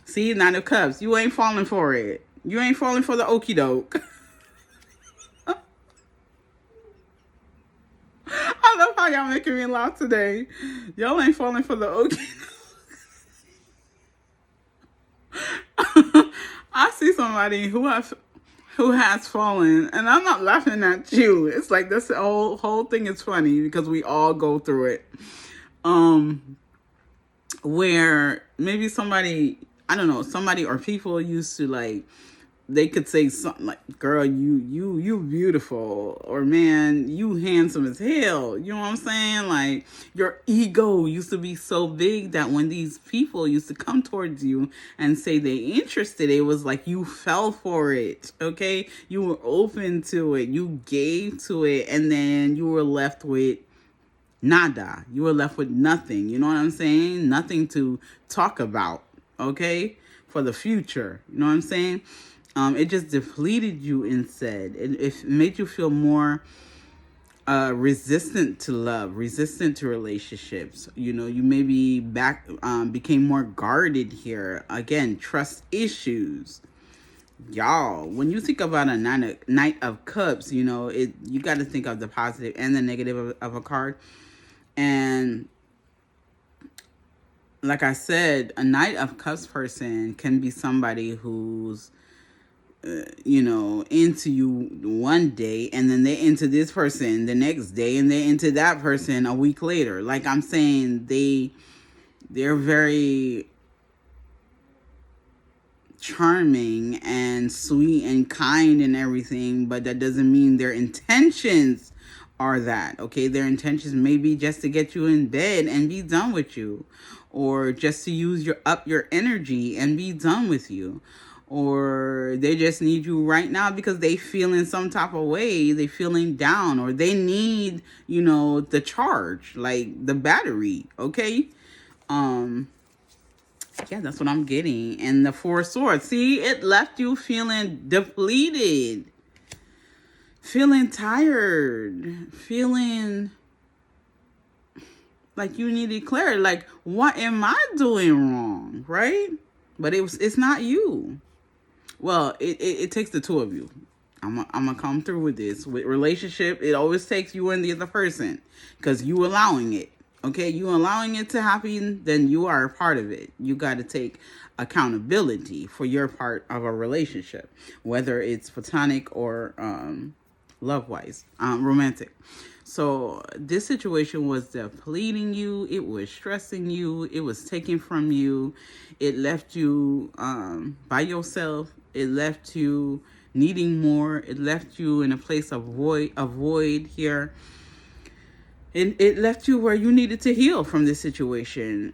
See, Nine of Cups. You ain't falling for it. You ain't falling for the okie doke. I love how y'all making me laugh today. Y'all ain't falling for the okie doke. I see somebody who has fallen, and I'm not laughing at you. It's like this whole thing is funny because we all go through it. Where maybe somebody, I don't know, somebody or people used to, like, they could say something like, girl, you beautiful, or man, you handsome as hell. You know what I'm saying? Like, your ego used to be so big that when these people used to come towards you and say they interested, it was like you fell for it. Okay? You were open to it. You gave to it, and then you were left with Nada. You were left with nothing. You know what I'm saying? Nothing to talk about, okay? For the future. You know what I'm saying? It just depleted you instead. It made you feel more resistant to love, resistant to relationships. You know, you maybe became more guarded here. Again, trust issues. Y'all, when you think about a knight of cups, you know, you got to think of the positive and the negative of a card. And like I said, a knight of cups person can be somebody who's you know, into you one day, and then they into this person the next day, and they into that person a week later. Like I'm saying, they're very charming and sweet and kind and everything, but that doesn't mean their intentions are that. Okay, their intentions may be just to get you in bed and be done with you, or just to use your energy and be done with you, or they just need you right now because they feeling some type of way, they feeling down, or they need, you know, the charge, like the battery. Okay, yeah, that's what I'm getting. And the Four of Swords, see, it left you feeling depleted, feeling tired, feeling like you needed clarity. Like, what am I doing wrong, right? But it's not you. Well, it takes the two of you. I'm gonna come through with this. With relationship, it always takes you and the other person, because you allowing it. Okay, you allowing it to happen, then you are a part of it. You got to take accountability for your part of a relationship, whether it's platonic or love-wise, romantic. So this situation was depleting you. It was stressing you. It was taking from you. It left you by yourself. It left you needing more. It left you in a place of void here. It left you where you needed to heal from this situation.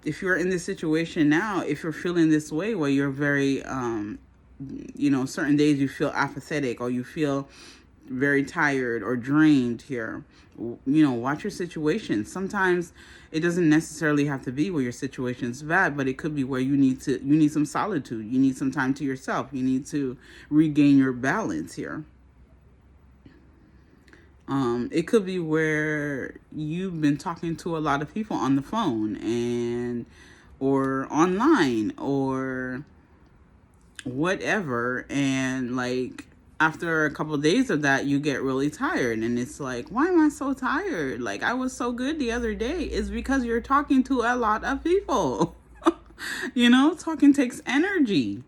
If you're in this situation now, if you're feeling this way where you're very, you know, certain days you feel apathetic, or you feel very tired or drained here, you know, watch your situation. Sometimes it doesn't necessarily have to be where your situation's bad, but it could be where you need some solitude. You need some time to yourself. You need to regain your balance here. It could be where you've been talking to a lot of people on the phone or online or whatever, and like after a couple of days of that, you get really tired, and it's like, why am I so tired? Like, I was so good the other day. It's because you're talking to a lot of people. You know, talking takes energy.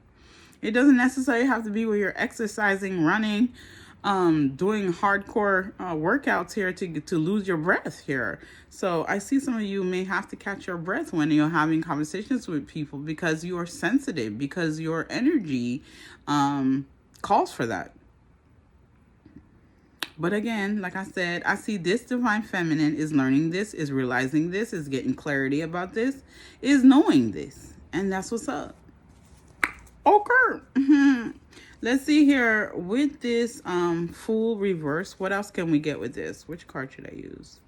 It doesn't necessarily have to be where you're exercising, running, doing hardcore workouts here to lose your breath here. So I see some of you may have to catch your breath when you're having conversations with people, because you are sensitive, because your energy calls for that. But again, like I said, I see this divine feminine is learning this, is realizing this, is getting clarity about this, is knowing this. And that's what's up. Okay. Let's see here with this Fool reverse. What else can we get with this? Which card should I use?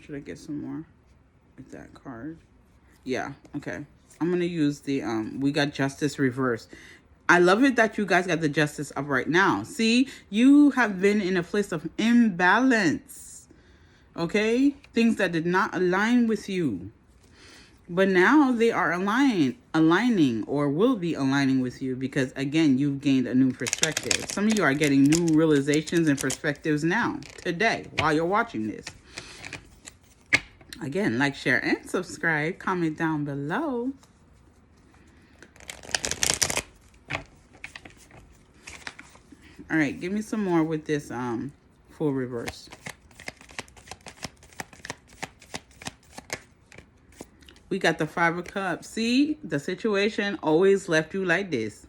Should I get some more with that card? Yeah, okay. I'm going to use the, we got Justice reverse. I love it that you guys got the Justice up right now. See, you have been in a place of imbalance. Okay? Things that did not align with you. But now they are aligning or will be aligning with you, because, again, you've gained a new perspective. Some of you are getting new realizations and perspectives now, today, while you're watching this. Again, like, share, and subscribe. Comment down below. All right, give me some more with this Fool reverse. We got the Five of Cups. See, the situation always left you like this.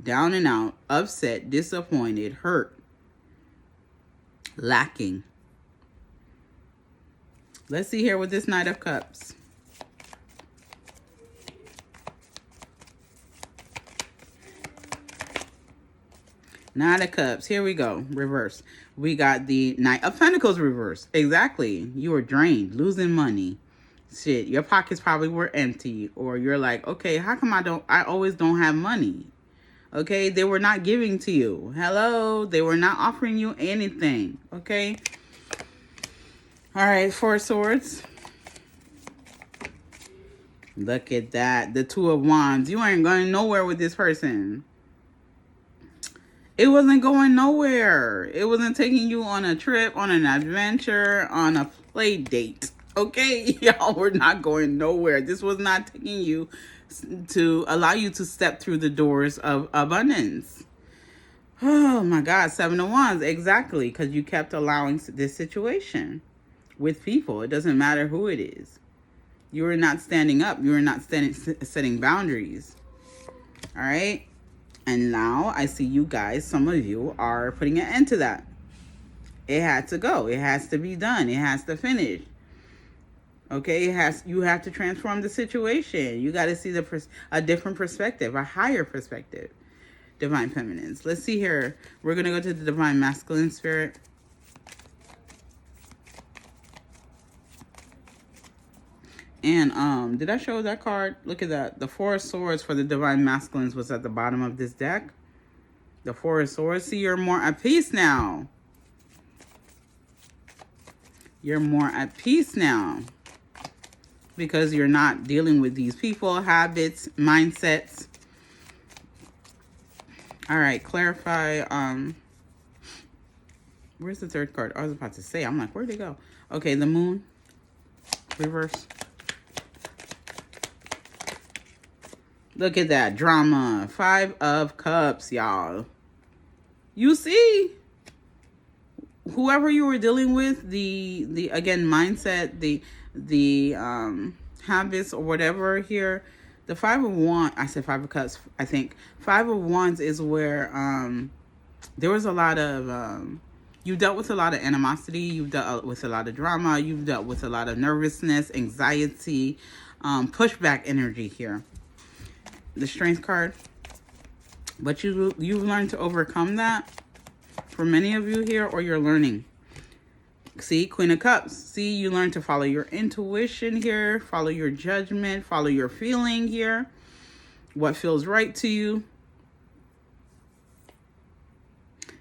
Down and out, upset, disappointed, hurt, lacking. Let's see here with this Knight of Cups. Nine of Cups. Here we go. Reverse. We got the Knight of Pentacles reverse. Exactly. You were drained, losing money. Shit, your pockets probably were empty. Or you're like, okay, how come I always don't have money? Okay, they were not giving to you. Hello, they were not offering you anything. Okay. All right, Four of Swords. Look at that. The Two of Wands. You ain't going nowhere with this person. It wasn't going nowhere. It wasn't taking you on a trip, on an adventure, on a play date. Okay? Y'all were not going nowhere. This was not taking you to allow you to step through the doors of abundance. Oh my God. Seven of Wands. Exactly. Because you kept allowing this situation with people. It doesn't matter who it is. You were not standing up. You were not setting boundaries. All right? And now I see you guys, some of you are putting an end to that. It had to go. It has to be done. It has to finish. Okay, you have to transform the situation. You got to see a different perspective, a higher perspective. Divine Feminines. Let's see here. We're going to go to the Divine Masculine Spirit. And did I show that card? Look at that. The Four of Swords for the Divine Masculines was at the bottom of this deck. The Four of Swords. See, you're more at peace now. You're more at peace now. Because you're not dealing with these people, habits, mindsets. All right, clarify. Where's the third card? I was about to say. I'm like, where'd it go? Okay, the Moon. Reverse. Look at that drama. Five of Cups, y'all. You see, whoever you were dealing with, the again mindset, the habits or whatever here. The Five of Wands. I said Five of Cups. I think Five of Wands is where there was a lot of you dealt with a lot of animosity. You've dealt with a lot of drama. You've dealt with a lot of nervousness, anxiety, pushback energy here. The Strength card. But you've learned to overcome that for many of you here, or you're learning. See, Queen of Cups. See, you learn to follow your intuition here, follow your judgment, follow your feeling here, what feels right to you.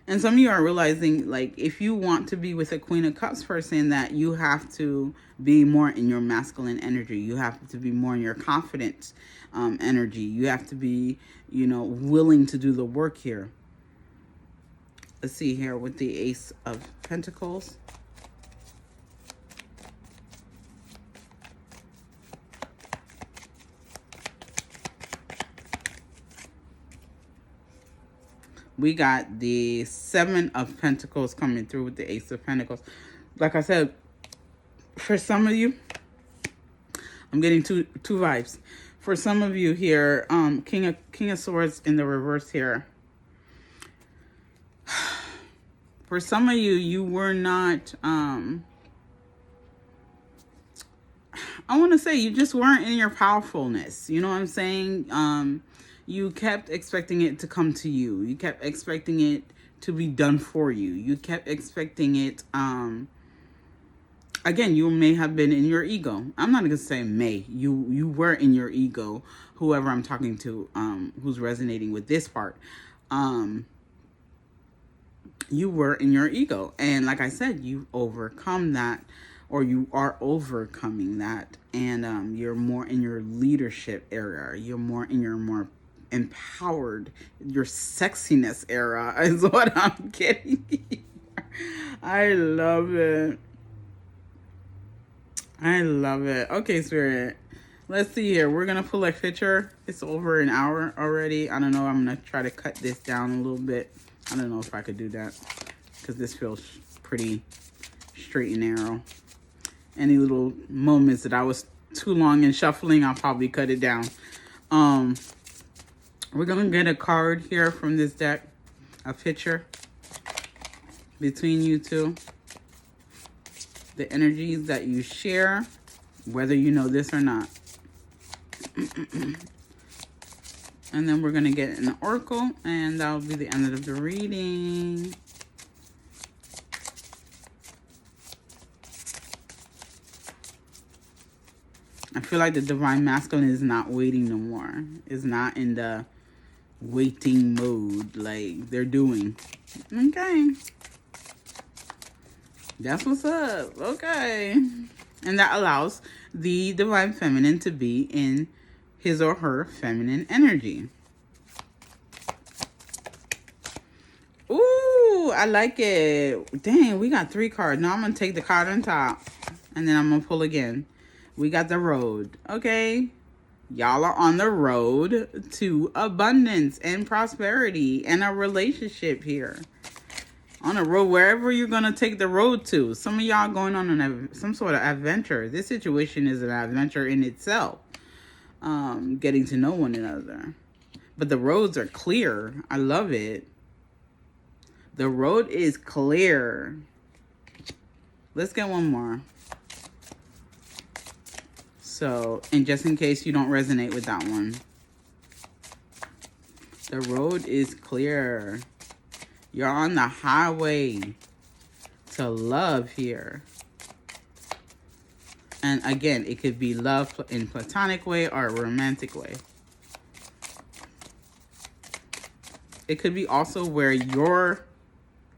And some of you are realizing, like, if you want to be with a Queen of Cups person, that you have to be more in your masculine energy. You have to be more in your confident energy. You have to be, willing to do the work here. Let's see here with the Ace of Pentacles. We got the Seven of Pentacles coming through with the Ace of Pentacles. Like I said, for some of you, I'm getting two vibes. For some of you here, King of Swords in the reverse here. For some of you, you were not, I want to say you just weren't in your powerfulness. You know what I'm saying? You kept expecting it to come to you. You kept expecting it to be done for you. You kept expecting it. Again, you may have been in your ego. I'm not going to say may. You were in your ego, whoever I'm talking to, who's resonating with this part. You were in your ego. And like I said, you overcome that, or you are overcoming that. And you're more in your leadership area. You're more in your more empowered, your sexiness era is what I'm getting. I love it. I love it. Okay, Spirit. Let's see here. We're going to pull a picture. It's over an hour already. I don't know. I'm going to try to cut this down a little bit. I don't know if I could do that because this feels pretty straight and narrow. Any little moments that I was too long in shuffling, I'll probably cut it down. We're going to get a card here from this deck, a picture between you two. The energies that you share, whether you know this or not. And then we're going to get an oracle, and that will be the end of the reading. I feel like the divine masculine is not waiting no more. Is not in the waiting mode like they're doing. Okay. That's what's up. Okay. And that allows the divine feminine to be in his or her feminine energy. Ooh, I like it. Dang, we got 3 cards. Now I'm going to take the card on top. And then I'm going to pull again. We got the road. Okay. Y'all are on the road to abundance and prosperity and a relationship here. On a road, wherever you're going to take the road to. Some of y'all going on some sort of adventure. This situation is an adventure in itself. Getting to know one another. But the roads are clear. I love it. The road is clear. Let's get one more. So, and just in case you don't resonate with that one. The road is clear. You're on the highway to love here. And again, it could be love in platonic way or a romantic way. It could be also where your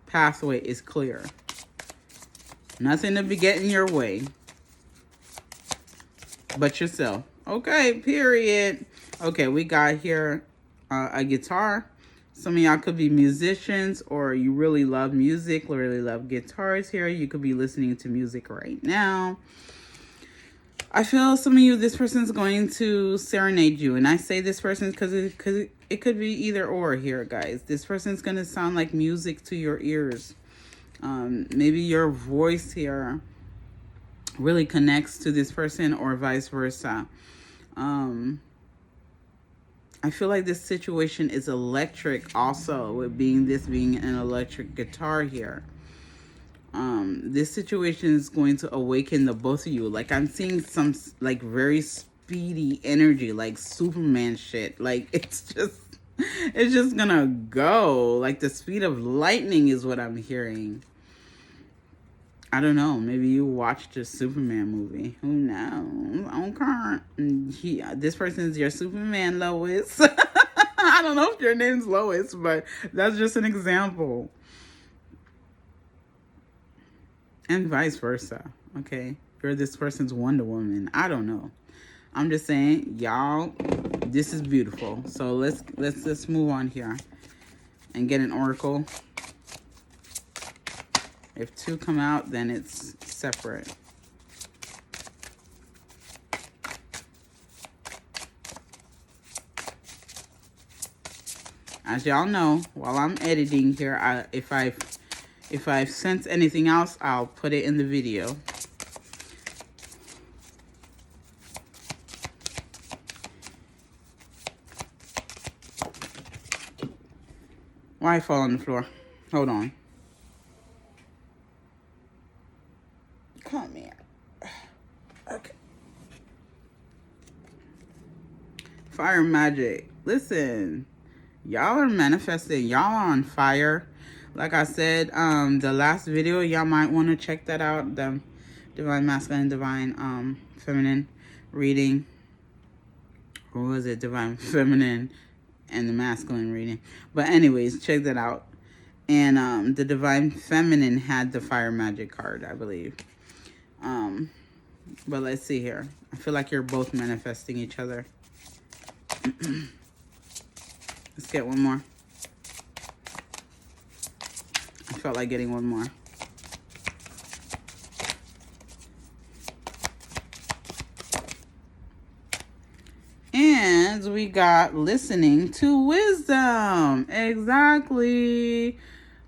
pathway is clear. Nothing to be getting your way but yourself. Okay, period. Okay, we got here a guitar. Some of y'all could be musicians, or you really love music, really love guitars here. You could be listening to music right now. I feel some of you, this person's going to serenade you. And I say this person because it could be either or here, guys. This person's going to sound like music to your ears. Maybe your voice here really connects to this person, or vice versa. I feel like this situation is electric also, with being an electric guitar here. This situation is going to awaken the both of you. Like, I'm seeing some like very speedy energy, like Superman shit. Like, it's just gonna go. Like, the speed of lightning is what I'm hearing. I don't know. Maybe you watched a Superman movie. Who knows? Okay. This person is your Superman, Lois. I don't know if your name's Lois, but that's just an example. And vice versa. Okay. You're this person's Wonder Woman. I don't know. I'm just saying, y'all, this is beautiful. So let's move on here and get an oracle. If 2 come out, then it's separate. As y'all know, while I'm editing here, if I sense anything else, I'll put it in the video. Why I fall on the floor? Hold on. Come here. Okay. Fire magic. Listen, y'all are manifesting. Y'all are on fire. Like I said, the last video, y'all might want to check that out. The divine masculine, divine feminine reading. Or was it divine feminine and the masculine reading? But anyways, check that out. And the divine feminine had the fire magic card, I believe. But let's see here. I feel like you're both manifesting each other. Let's get one more. I felt like getting one more. And we got listening to wisdom. Exactly.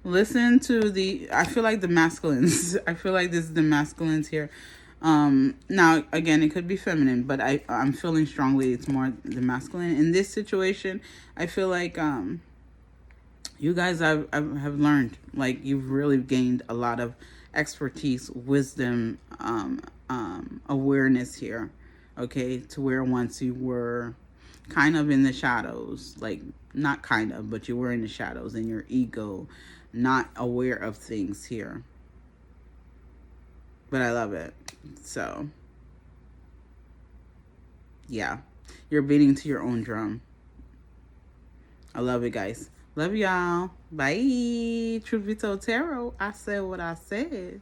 Listen to I feel like the masculines. I feel like this is the masculines here. Now, again, it could be feminine, but I'm feeling strongly it's more the masculine. In this situation, I feel like you guys have learned, like, you've really gained a lot of expertise, wisdom, awareness here, okay, to where once you were kind of in the shadows, like not kind of, but you were in the shadows in your ego, not aware of things here. But I love it. So yeah, you're beating to your own drum. I love it, guys. Love y'all. Bye. Truth Be Told Tarot. I said what I said.